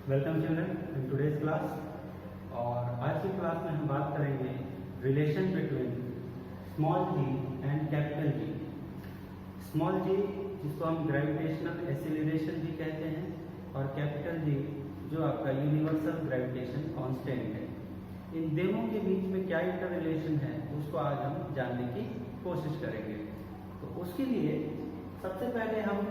Welcome children in today's class. और आज की क्लास में हम बात करेंगे relation between small ji and capital G. Small G जिसको हम ग्रेविटेशनल एक्सीलरेशन भी कहते हैं और कैपिटल जी जो आपका यूनिवर्सल ग्रेविटेशन कांस्टेंट है। इन दोनों के बीच में क्या इंटर रिलेशन है उसको आज हम जानने की कोशिश करेंगे। तो उसके लिए सबसे पहले हम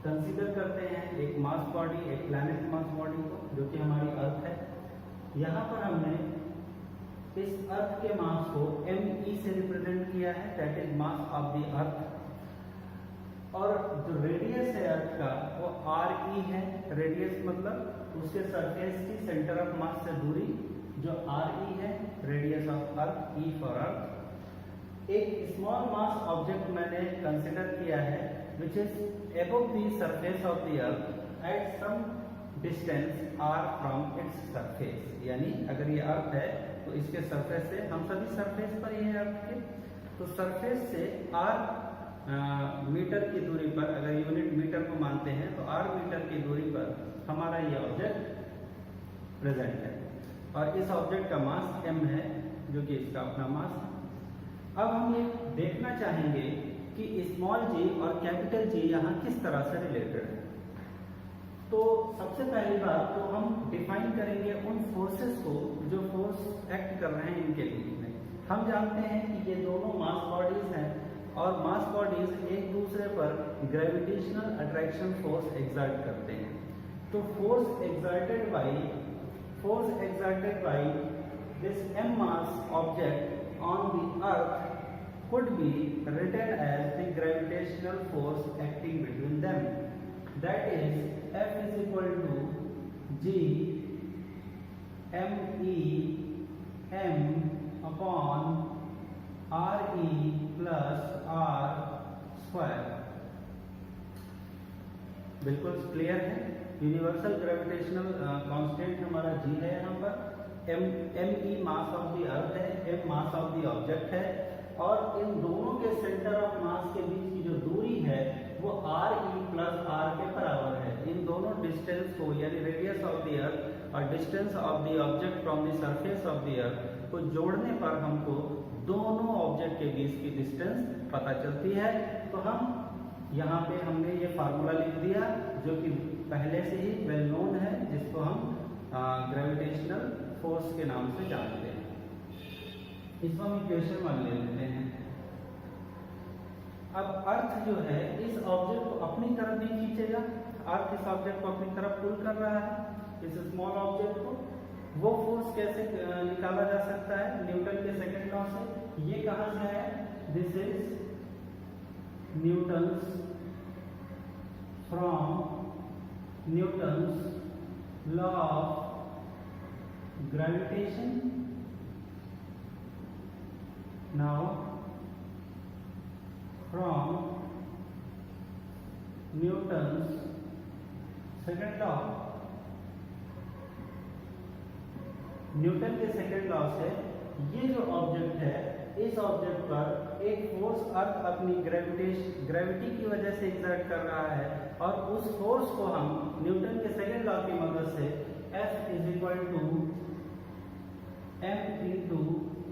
कंसीडर करते हैं एक मास बॉडी, एक प्लैनेट मास बॉडी को, जो कि हमारी अर्थ है। यहाँ पर हमने इस अर्थ के मास को me से रिप्रेजेंट किया है, that is mass of the अर्थ। और जो रेडियस है अर्थ का वो re है। रेडियस मतलब उसके सरफेस की सेंटर ऑफ मास से दूरी जो re है, radius of earth, e for earth. एक स्मॉल मास ऑब्जेक्ट मैंने कंसीडर किया है which is above the surface of the earth at some distance r from its surface। यानी अगर ये अर्थ है तो इसके सरफेस से, हम सभी सरफेस पर ही है अर्थ के, तो सरफेस से r मीटर की दूरी पर, अगर यूनिट मीटर को मानते हैं तो r मीटर की दूरी पर हमारा ये ऑब्जेक्ट प्रेजेंट है और इस ऑब्जेक्ट का मास m है जो कि इसका अपना मास है। अब हम ये देखना चाहेंगे कि स्मॉल जी और कैपिटल जी यहाँ किस तरह से रिलेटेड है। तो सबसे पहली बात तो हम डिफाइन करेंगे उन फोर्सेस को जो फोर्स एक्ट कर रहे हैं इनके बीच में। हम जानते हैं कि ये दोनों मास बॉडीज हैं और मास बॉडीज एक दूसरे पर ग्रेविटेशनल अट्रैक्शन फोर्स एक्सर्ट करते हैं। तो force exerted by this m mass object on the earth could be written as the gravitational force acting between them, that is F is equal to G me m upon re plus r square। बिल्कुल clear है। Universal gravitational constant हमारा G है, यहाँ पर me mass of the अर्थ है, m mass of the object है और इन दोनों के सेंटर ऑफ मास के बीच की जो दूरी है वो re प्लस r के बराबर है। इन दोनों डिस्टेंस को, यानी रेडियस ऑफ द अर्थ और distance of the object from the surface of the अर्थ को जोड़ने पर हमको दोनों ऑब्जेक्ट के बीच की डिस्टेंस पता चलती है। तो हम यहाँ पे हमने ये फार्मूला लिख दिया जो कि पहले से ही वेल नोन है, जिसको हम ग्रेविटेशनल फोर्स के नाम से जानते हैं। इसको हम इक्वेशन 1 ले लेते हैं। अब अर्थ जो है इस ऑब्जेक्ट को अपनी तरफ भी खींचेगा। अर्थ इस ऑब्जेक्ट को अपनी तरफ पुल कर रहा है, इस स्मॉल ऑब्जेक्ट को। वो फोर्स कैसे निकाला जा सकता है? न्यूटन के सेकंड लॉ से। ये कहां से है? This is Newton's from Newton's law of gravitation. Now from Newton's second law, Newton के सेकंड लॉ से ये जो ऑब्जेक्ट है, इस ऑब्जेक्ट पर एक फोर्स अर्थ अपनी ग्रेविटी की वजह से एक्सर्ट कर रहा है और उस फोर्स को हम न्यूटन के सेकंड लॉ की मदद से F is equal to m into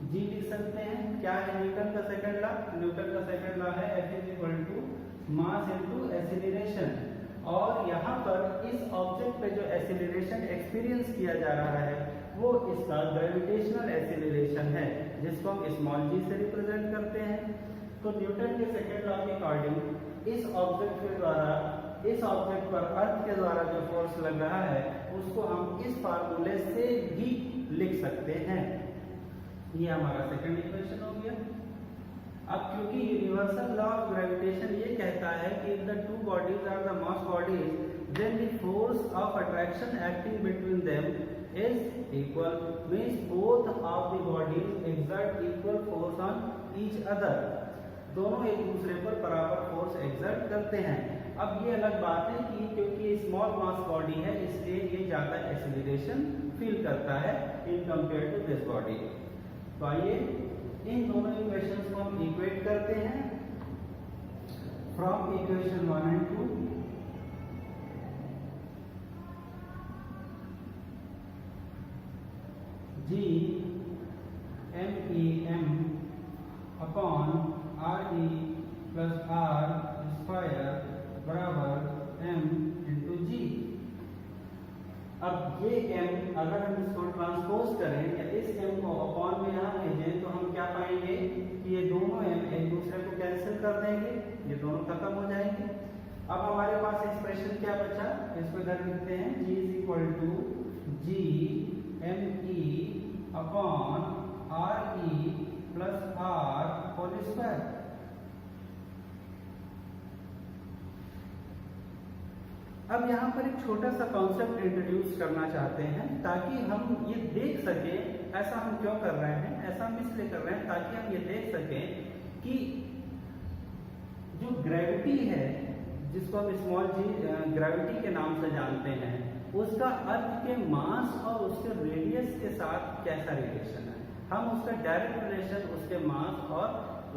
G लिख सकते हैं। क्या है न्यूटन का सेकंड लॉ? न्यूटन का सेकंड लॉ है F is equal to mass into acceleration. और यहाँ पर इस ऑब्जेक्ट पे जो एक्सीलरेशन एक्सपीरियंस किया जा रहा है वो इसका ग्रेविटेशनल एक्सीलरेशन है, जिसको हम स्मॉल g से रिप्रेजेंट करते हैं। तो न्यूटन के सेकंड लॉ के अकॉर्डिंग इस ऑब्जेक्ट के द्वारा, इस ऑब्जेक्ट पर अर्थ के द्वारा जो फोर्स लग रहा है उसको हम इस फार्मूले से भी लिख सकते हैं। ये हमारा सेकंड इक्वेशन हो गया। अब क्योंकि यूनिवर्सल लॉ ऑफ ग्रेविटेशन ये कहता है कि if the two bodies are the mass bodies then the force of attraction acting between them is equal, means both of the bodies exert equal force on each other. दोनों एक दूसरे पर बराबर force exert करते हैं। अब ये अलग बात है कि क्योंकि स्मॉल मास बॉडी है इसलिए ये ज्यादा एक्सीलरेशन फील करता है in compare to this body. तो आइए इन दोनों इक्वेशंस को हम इक्वेट करते हैं। फ्रॉम इक्वेशन 1 एंड 2 ये m अगर हम इसको ट्रांसपोज करें या इस m को अपॉन में यहाँ भेजें तो हम क्या पाएंगे कि ये दोनों m एक दूसरे को कैंसिल कर देंगे, ये दोनों खत्म हो जाएंगे। अब हमारे पास एक्सप्रेशन क्या बचा, इसको इधर लिखते हैं g is equal to g m e upon r e plus r whole square. अब यहाँ पर एक छोटा सा कॉन्सेप्ट इंट्रोड्यूस करना चाहते हैं ताकि हम ये देख सकें, ऐसा हम क्यों कर रहे हैं, ऐसा हम इसलिए कर रहे हैं ताकि हम ये देख सकें कि जो ग्रेविटी है, जिसको हम स्मॉल जी ग्रेविटी के नाम से जानते हैं, उसका अर्थ के मास और उसके रेडियस के साथ कैसा रिलेशन है। हम उसका डायरेक्ट रिलेशन उसके मास और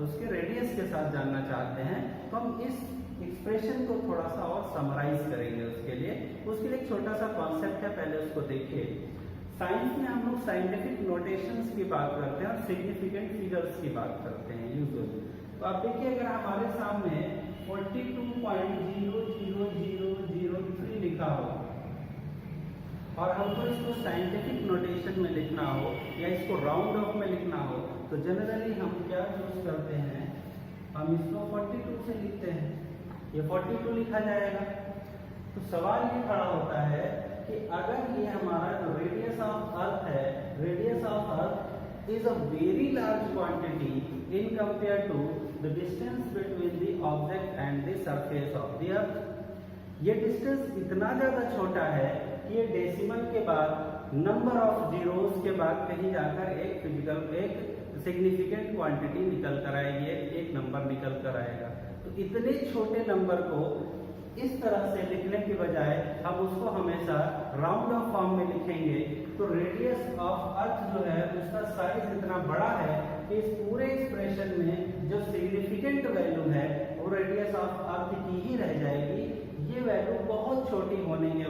उसके रेडियस के साथ जानना चाहते हैं। तो हम इस एक्सप्रेशन को थोड़ा सा और समराइज करेंगे। उसके लिए एक छोटा सा कॉन्सेप्ट है, पहले उसको देखिए। साइंस में हम लोग साइंटिफिक नोटेशंस की बात करते हैं और सिग्निफिकेंट फिगर्स की बात करते हैं यूजुअली। तो आप देखिए, अगर हमारे सामने 42.00003 लिखा हो और हमको इसको साइंटिफिक नोटेशन में लिखना हो या इसको राउंड ऑफ में लिखना हो, तो जनरली हम क्या यूज करते हैं, हम इसको 42 से लिखते हैं, ये 42 लिखा जाएगा। तो सवाल ये खड़ा होता है कि अगर ये हमारा जो रेडियस ऑफ अर्थ है, radius of earth is a very large quantity in compare to the distance between the object and the surface of the earth. ये डिस्टेंस इतना ज्यादा छोटा है कि ये डेसिमल के बाद नंबर ऑफ जीरोस के बाद कहीं जाकर एक फिजिकल एक सिग्निफिकेंट क्वांटिटी निकल कर आएगी, एक नंबर निकल कर आएगा। तो इतने छोटे नंबर को इस तरह से लिखने के बजाय हम उसको हमेशा राउंड ऑफ फॉर्म में लिखेंगे। तो रेडियस ऑफ अर्थ जो है उसका साइज इतना बड़ा है कि इस पूरे एक्सप्रेशन में जो सिग्निफिकेंट वैल्यू है वो रेडियस ऑफ अर्थ की ही रह जाएगी। ये वैल्यू बहुत छोटी होने की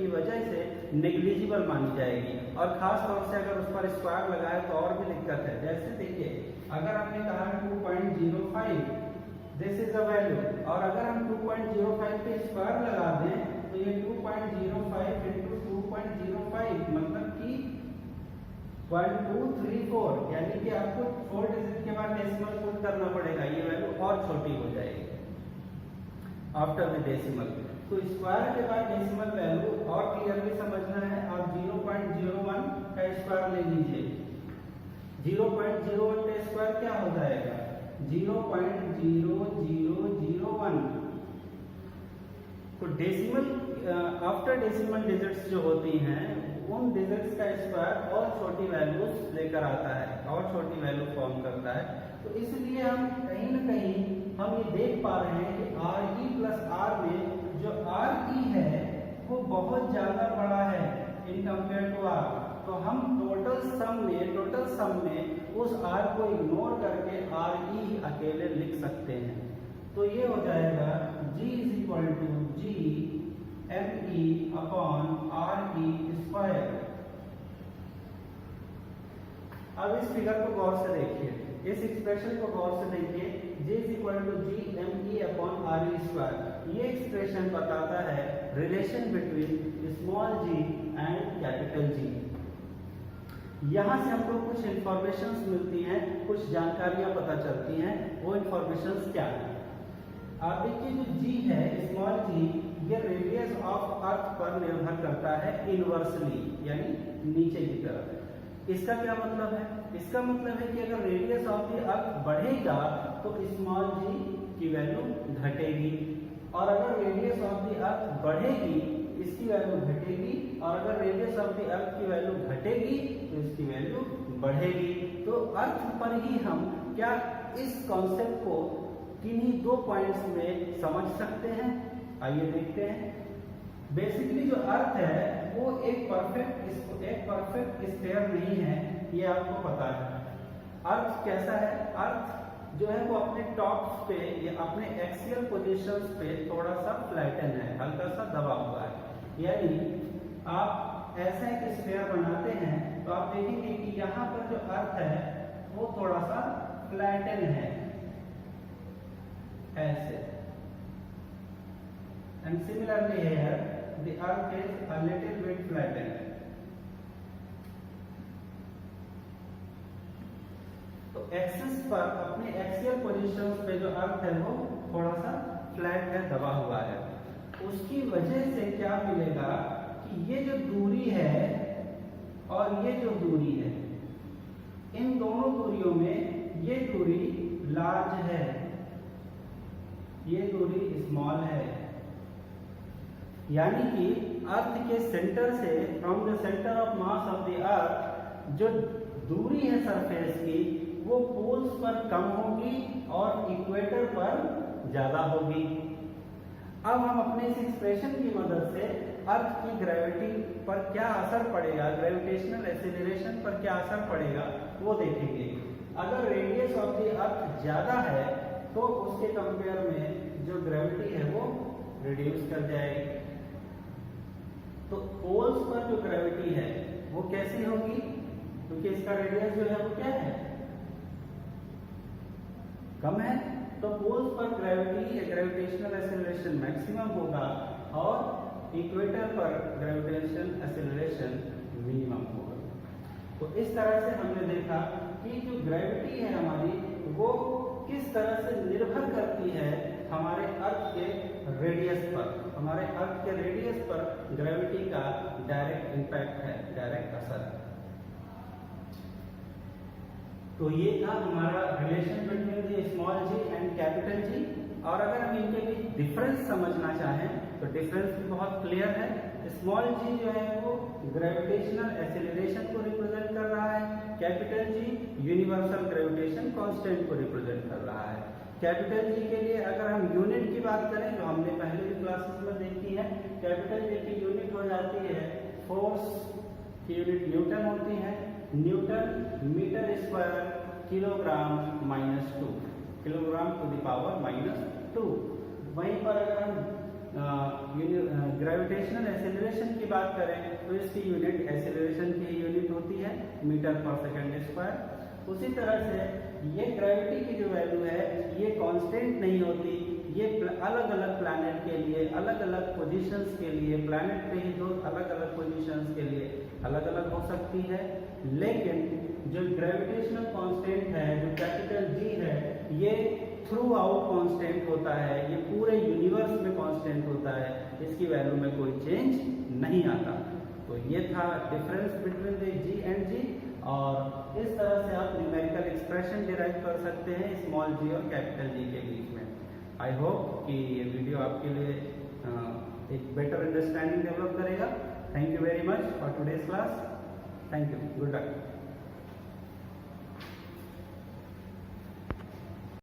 वजह से नेग्लिजिबल मानी जाएगी, और खास तौर से अगर उस पर स्क्वायर लगाए तो और भी दिक्कत है। जैसे देखिए, अगर हमने कहा 2.05 दिस इज अ वैल्यू, और अगर हम 2.05 पे स्क्वायर लगा दें तो ये 2.05 इंटू 2.05 मतलब कि 1234, यानी कि आपको 4 डिजिट के बाद डेसिमल पुट करना पड़ेगा, ये वैल्यू और छोटी हो जाएगी आफ्टर द डेसिमल। तो स्क्वायर के बाद डेसिमल वैल्यू और क्लियरली समझना है। आप 0.01 का स्क्वायर ले लीजिए, 0.01 का स्क्वायर क्या हो जाएगा, 0.0001। तो डेसिमल आफ्टर डेसिमल डिजिट्स जो होती हैं, उन डिजिट्स का स्क्वायर और छोटी वैल्यूज लेकर आता है, और छोटी वैल्यू फॉर्म करता है। तो इसलिए हम कहीं ना कहीं हम ये देख पा रहे हैं कि RE प्लस R में जो RE है वो बहुत ज्यादा बड़ा है इन कंपेयर टू R। तो हम टोटल सम में उस R को इग्नोर करके RE अकेले लिख सकते हैं। तो ये हो जाएगा G is equal to G ME upon RE square. अब इस फिगर को गौर से देखिए, इस एक्सप्रेशन को गौर से देखिए, G is equal to G ME upon RE square. ये एक्सप्रेशन बताता है relation between small g and capital G। यहाँ से हमको कुछ इंफॉर्मेशंस मिलती हैं, कुछ जानकारियां पता चलती हैं। वो इंफॉर्मेशंस क्या है, आप देखिए, जो G है स्मॉल g, ये रेडियस ऑफ अर्थ पर निर्भर करता है इनवर्सली, यानी नीचे की तरफ। इसका क्या मतलब है, इसका मतलब है कि अगर रेडियस ऑफ द अर्थ बढ़ेगा तो स्मॉल g की वैल्यू घटेगी, और अगर रेडियस ऑफ द अर्थ बढ़ेगी इसकी वैल्यू घटेगी, और अगर रेडियस ऑफ द अर्थ की वैल्यू घटेगी तो इसकी वैल्यू बढ़ेगी। तो अर्थ पर ही हम क्या इस कॉन्सेप्ट को किन्हीं दो पॉइंट्स में समझ सकते हैं। आइए देखते हैं। बेसिकली जो अर्थ है वो एक परफेक्ट स्फीयर नहीं है, ये आपको पता है। अर्थ कैसा है, अर्थ जो है वो अपने टॉप्स पे या अपने एक्सियल पोजीशंस पे थोड़ा सा फ्लैटन है, हल्का सा दबा हुआ है। यानी आप ऐसा एक स्फीयर बनाते हैं तो आप देखेंगे कि यहाँ पर जो अर्थ है वो थोड़ा सा फ्लैटन है ऐसे, and similarly here the earth is a little bit flatten. Axis पर अपने एक्सियल पोजीशंस पे जो अर्थ है वो थोड़ा सा फ्लैट है, दबा हुआ है। उसकी वजह से क्या मिलेगा कि ये जो दूरी है और ये जो दूरी है, इन दोनों दूरियों में ये दूरी लार्ज है, ये दूरी स्मॉल है। यानी कि अर्थ के सेंटर से, from the centre of mass of the अर्थ, जो दूरी है सरफेस की वो पोल्स पर कम होगी और इक्वेटर पर ज्यादा होगी। अब हम अपने इस एक्सप्रेशन की मदद से अर्थ की ग्रेविटी पर क्या असर पड़ेगा, ग्रेविटेशनल एक्सीलरेशन पर क्या असर पड़ेगा वो देखेंगे। अगर रेडियस ऑफ द अर्थ ज्यादा है तो उसके कंपेयर में जो ग्रेविटी है वो रिड्यूस कर जाएगी। तो पोल्स पर जो ग्रेविटी है वो कैसी होगी, क्योंकि इसका रेडियस जो है वो क्या है, कम है, तो पोल्स पर ग्रेविटी या ग्रेविटेशनल एक्सीलरेशन मैक्सिमम होगा और इक्वेटर पर ग्रेविटेशनल एक्सीलरेशन मिनिमम होगा। तो इस तरह से हमने देखा कि जो ग्रेविटी है हमारी वो किस तरह से निर्भर करती है हमारे अर्थ के रेडियस पर। हमारे अर्थ के रेडियस पर ग्रेविटी का डायरेक्ट इंपैक्ट है, डायरेक्ट असर है। तो ये था हमारा relation between the small ji and capital G. और अगर हम इनके बीच डिफरेंस समझना चाहें तो डिफरेंस भी बहुत क्लियर है। स्मॉल जी जो है वो ग्रेविटेशनल एक्सीलरेशन को रिप्रेजेंट कर रहा है, capital G universal gravitation constant को रिप्रेजेंट कर रहा है। कैपिटल जी के लिए अगर हम यूनिट की बात करें जो हमने पहले भी क्लासेस में देखी है, कैपिटल जी की यूनिट हो जाती है फोर्स की यूनिट न्यूटन होती है। Newton metre square kilogram -2, kilogram to the power -2। वहीं पर अगर हम ग्रेविटेशनल एक्सीलरेशन की बात करें तो इसकी यूनिट एक्सीलरेशन की यूनिट होती है मीटर पर सेकंड स्क्वायर। उसी तरह से ये ग्रेविटी की जो वैल्यू है ये कांस्टेंट नहीं होती, ये अलग अलग प्लैनेट के लिए, अलग अलग पोजीशंस के लिए, प्लैनेट पे ही दो अलग अलग पोजीशंस के लिए अलग अलग हो सकती है। लेकिन जो ग्रेविटेशनल कांस्टेंट है, जो कैपिटल जी है, ये थ्रू आउट कांस्टेंट होता है, ये पूरे यूनिवर्स में कांस्टेंट होता है, इसकी वैल्यू में कोई चेंज नहीं आता। तो ये था difference between the G and G. और इस तरह से आप न्यूमेरिकल एक्सप्रेशन डिराइव कर सकते हैं स्मॉल जी और कैपिटल जी के बीच में। आई होप कि ये वीडियो आपके लिए एक बेटर अंडरस्टैंडिंग डेवलप करेगा। Thank you very much for today's class. Thank you, good luck.